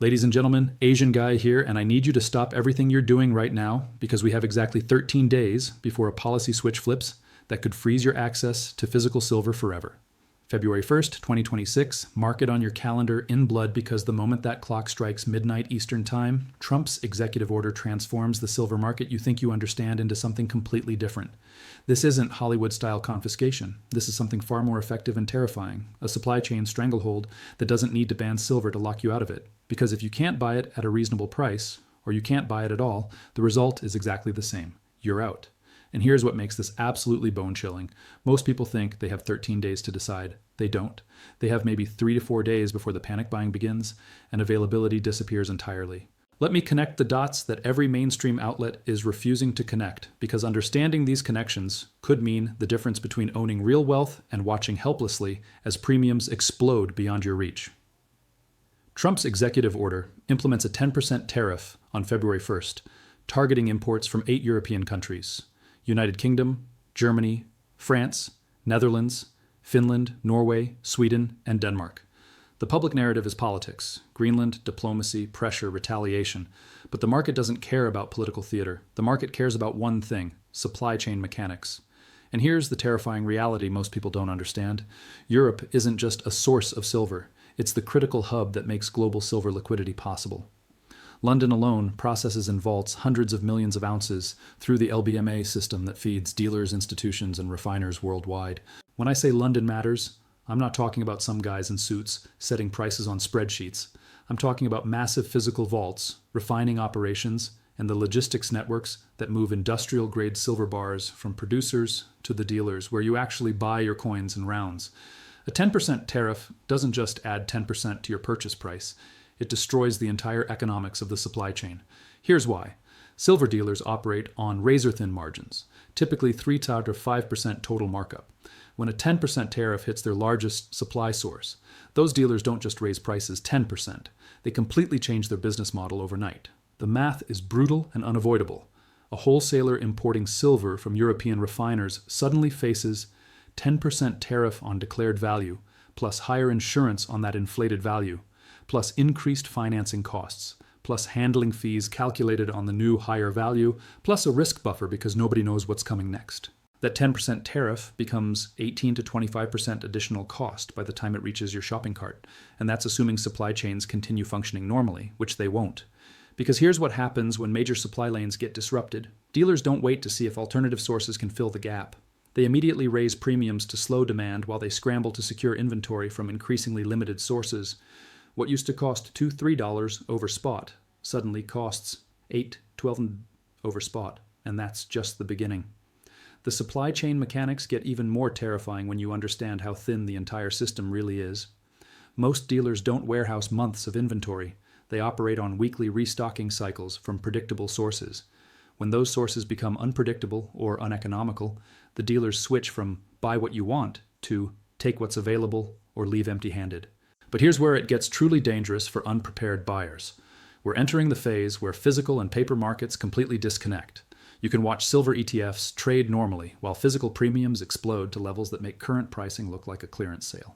Ladies and gentlemen, Asian Guy here, and I need you to stop everything you're doing right now because we have exactly 13 days before a policy switch flips that could freeze your access to physical silver forever. February 1st, 2026, mark it on your calendar in blood because the moment that clock strikes midnight Eastern Time, Trump's executive order transforms the silver market you think you understand into something completely different. This isn't Hollywood-style confiscation. This is something far more effective and terrifying, a supply chain stranglehold that doesn't need to ban silver to lock you out of it. Because if you can't buy it at a reasonable price, or you can't buy it at all, the result is exactly the same. You're out. And here's what makes this absolutely bone-chilling. Most people think they have 13 days to decide. They don't. They have maybe 3 to 4 days before the panic buying begins, and availability disappears entirely. Let me connect the dots that every mainstream outlet is refusing to connect, because understanding these connections could mean the difference between owning real wealth and watching helplessly as premiums explode beyond your reach. Trump's executive order implements a 10% tariff on February 1st, targeting imports from 8 European countries: United Kingdom, Germany, France, Netherlands, Finland, Norway, Sweden, and Denmark. The public narrative is politics: Greenland, diplomacy, pressure, retaliation. But the market doesn't care about political theater. The market cares about one thing: supply chain mechanics. And here's the terrifying reality most people don't understand. Europe isn't just a source of silver. It's the critical hub that makes global silver liquidity possible. London alone processes and vaults hundreds of millions of ounces through the LBMA system that feeds dealers, institutions, and refiners worldwide. When I say London matters, I'm not talking about some guys in suits setting prices on spreadsheets. I'm talking about massive physical vaults, refining operations, and the logistics networks that move industrial-grade silver bars from producers to the dealers, where you actually buy your coins in rounds. A 10% tariff doesn't just add 10% to your purchase price. It destroys the entire economics of the supply chain. Here's why. Silver dealers operate on razor-thin margins, typically 3 to 5% total markup. When a 10% tariff hits their largest supply source, those dealers don't just raise prices 10%. They completely change their business model overnight. The math is brutal and unavoidable. A wholesaler importing silver from European refiners suddenly faces 10% tariff on declared value, plus higher insurance on that inflated value, plus increased financing costs, plus handling fees calculated on the new higher value, plus a risk buffer because nobody knows what's coming next. That 10% tariff becomes 18 to 25% additional cost by the time it reaches your shopping cart, and that's assuming supply chains continue functioning normally, which they won't. Because here's what happens when major supply lanes get disrupted. Dealers don't wait to see if alternative sources can fill the gap. They immediately raise premiums to slow demand while they scramble to secure inventory from increasingly limited sources. What used to cost $2, $3 over spot suddenly costs $8, $12 over spot, and that's just the beginning. The supply chain mechanics get even more terrifying when you understand how thin the entire system really is. Most dealers don't warehouse months of inventory. They operate on weekly restocking cycles from predictable sources. When those sources become unpredictable or uneconomical, the dealers switch from buy what you want to take what's available or leave empty-handed. But here's where it gets truly dangerous for unprepared buyers. We're entering the phase where physical and paper markets completely disconnect. You can watch silver ETFs trade normally while physical premiums explode to levels that make current pricing look like a clearance sale.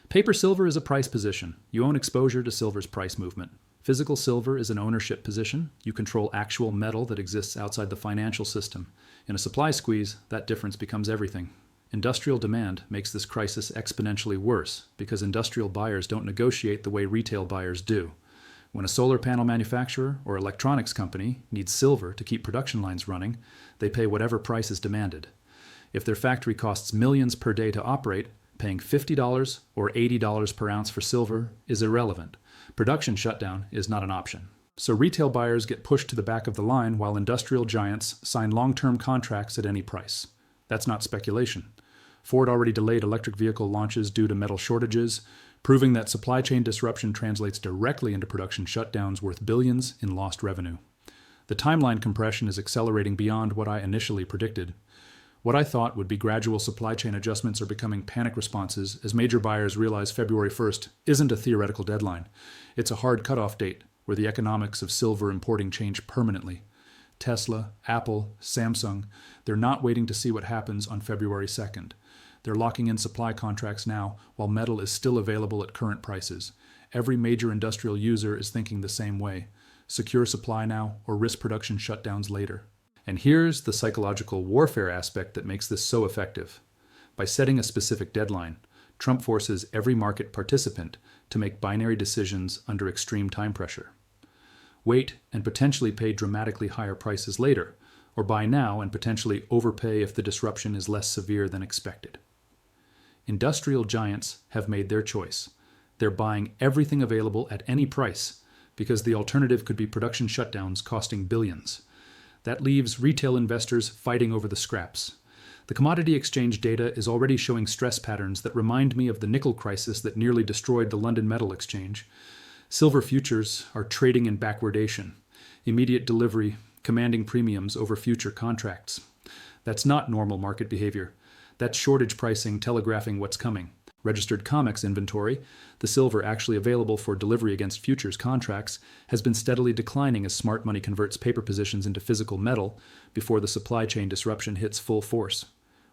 Paper silver is a price position. You own exposure to silver's price movement. Physical silver is an ownership position. You control actual metal that exists outside the financial system. In a supply squeeze, that difference becomes everything. Industrial demand makes this crisis exponentially worse because industrial buyers don't negotiate the way retail buyers do. When a solar panel manufacturer or electronics company needs silver to keep production lines running, they pay whatever price is demanded. If their factory costs millions per day to operate, paying $50 or $80 per ounce for silver is irrelevant. Production shutdown is not an option. So retail buyers get pushed to the back of the line while industrial giants sign long-term contracts at any price. That's not speculation. Ford already delayed electric vehicle launches due to metal shortages, proving that supply chain disruption translates directly into production shutdowns worth billions in lost revenue. The timeline compression is accelerating beyond what I initially predicted. What I thought would be gradual supply chain adjustments are becoming panic responses as major buyers realize February 1st isn't a theoretical deadline. It's a hard cutoff date where the economics of silver importing change permanently. Tesla, Apple, Samsung, they're not waiting to see what happens on February 2nd. They're locking in supply contracts now while metal is still available at current prices. every major industrial user is thinking the same way. Secure supply now or risk production shutdowns later. And here's the psychological warfare aspect that makes this so effective. By setting a specific deadline, Trump forces every market participant to make binary decisions under extreme time pressure. Wait and potentially pay dramatically higher prices later, or buy now and potentially overpay if the disruption is less severe than expected. Industrial giants have made their choice. They're buying everything available at any price because the alternative could be production shutdowns costing billions. That leaves retail investors fighting over the scraps. The commodity exchange data is already showing stress patterns that remind me of the nickel crisis that nearly destroyed the London Metal Exchange. Silver futures are trading in backwardation, immediate delivery, commanding premiums over future contracts. That's not normal market behavior. That's shortage pricing telegraphing what's coming. Registered COMEX inventory, the silver actually available for delivery against futures contracts, has been steadily declining as smart money converts paper positions into physical metal before the supply chain disruption hits full force.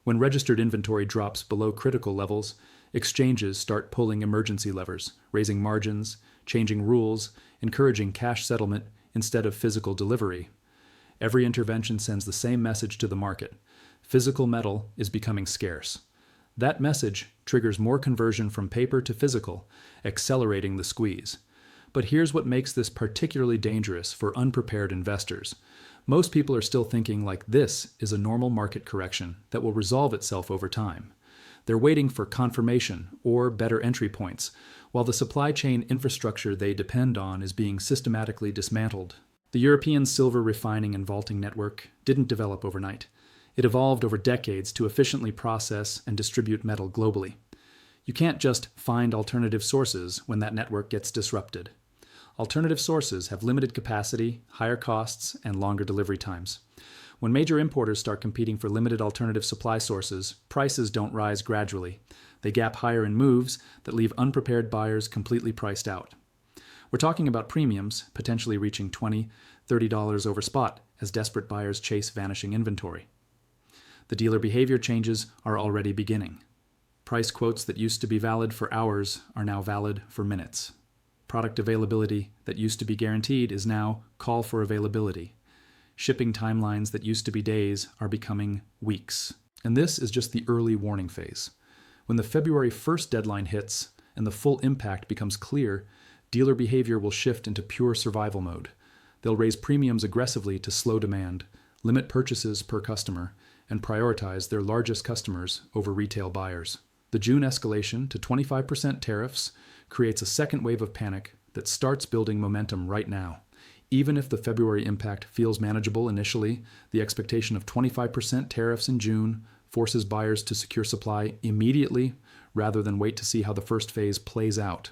When registered inventory drops below critical levels, exchanges start pulling emergency levers, raising margins, changing rules, encouraging cash settlement instead of physical delivery. Every intervention sends the same message to the market. Physical metal is becoming scarce. That message triggers more conversion from paper to physical, accelerating the squeeze. But here's what makes this particularly dangerous for unprepared investors. Most people are still thinking like this is a normal market correction that will resolve itself over time. They're waiting for confirmation or better entry points, while the supply chain infrastructure they depend on is being systematically dismantled. The European silver refining and vaulting network didn't develop overnight. It evolved over decades to efficiently process and distribute metal globally. You can't just find alternative sources when that network gets disrupted. Alternative sources have limited capacity, higher costs, and longer delivery times. When major importers start competing for limited alternative supply sources, prices don't rise gradually. They gap higher in moves that leave unprepared buyers completely priced out. We're talking about premiums potentially reaching $20, $30 over spot as desperate buyers chase vanishing inventory. The dealer behavior changes are already beginning. Price quotes that used to be valid for hours are now valid for minutes. Product availability that used to be guaranteed is now call for availability. Shipping timelines that used to be days are becoming weeks. And this is just the early warning phase. When the February 1st deadline hits and the full impact becomes clear, dealer behavior will shift into pure survival mode. They'll raise premiums aggressively to slow demand, limit purchases per customer, and prioritize their largest customers over retail buyers. The June escalation to 25% tariffs creates a second wave of panic that starts building momentum right now. Even if the February impact feels manageable initially, the expectation of 25% tariffs in June forces buyers to secure supply immediately rather than wait to see how the first phase plays out.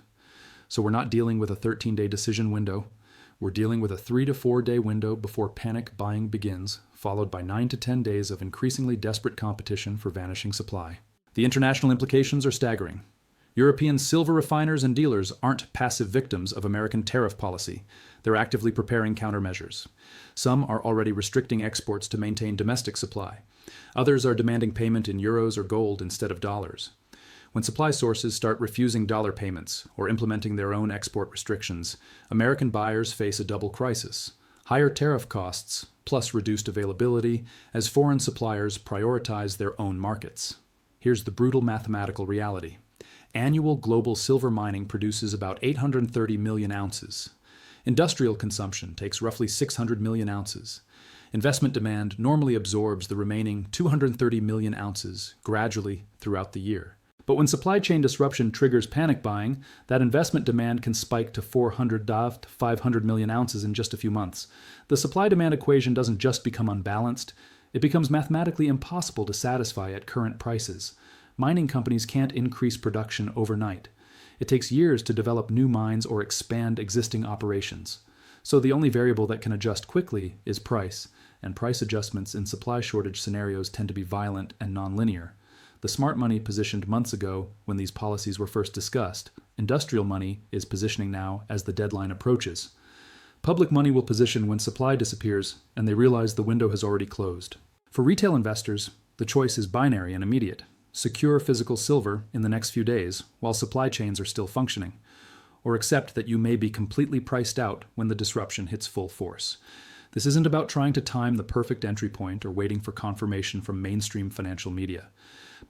So we're not dealing with a 13-day decision window. We're dealing with a 3 to 4 day window before panic buying begins, followed by 9 to 10 days of increasingly desperate competition for vanishing supply. The international implications are staggering. European silver refiners and dealers aren't passive victims of American tariff policy. They're actively preparing countermeasures. Some are already restricting exports to maintain domestic supply. Others are demanding payment in euros or gold instead of dollars. When supply sources start refusing dollar payments or implementing their own export restrictions, American buyers face a double crisis: higher tariff costs plus reduced availability as foreign suppliers prioritize their own markets. Here's the brutal mathematical reality. Annual global silver mining produces about 830 million ounces. Industrial consumption takes roughly 600 million ounces. Investment demand normally absorbs the remaining 230 million ounces gradually throughout the year. But when supply chain disruption triggers panic buying, that investment demand can spike to 400 to 500 million ounces in just a few months. The supply-demand equation doesn't just become unbalanced, it becomes mathematically impossible to satisfy at current prices. Mining companies can't increase production overnight. It takes years to develop new mines or expand existing operations. So the only variable that can adjust quickly is price, and price adjustments in supply shortage scenarios tend to be violent and nonlinear. The smart money positioned months ago when these policies were first discussed. Industrial money is positioning now as the deadline approaches. Public money will position when supply disappears and they realize the window has already closed. For retail investors, the choice is binary and immediate. Secure physical silver in the next few days while supply chains are still functioning, or accept that you may be completely priced out when the disruption hits full force. This isn't about trying to time the perfect entry point or waiting for confirmation from mainstream financial media.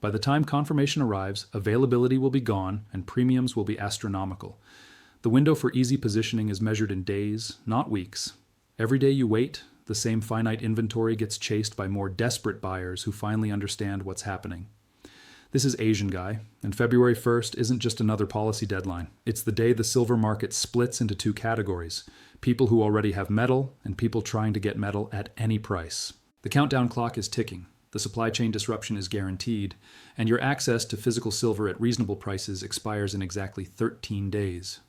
By the time confirmation arrives, availability will be gone and premiums will be astronomical. The window for easy positioning is measured in days, not weeks. Every day you wait, the same finite inventory gets chased by more desperate buyers who finally understand what's happening. This is Asian Guy, and February 1st isn't just another policy deadline. It's the day the silver market splits into two categories: people who already have metal and people trying to get metal at any price. The countdown clock is ticking, the supply chain disruption is guaranteed, and your access to physical silver at reasonable prices expires in exactly 13 days.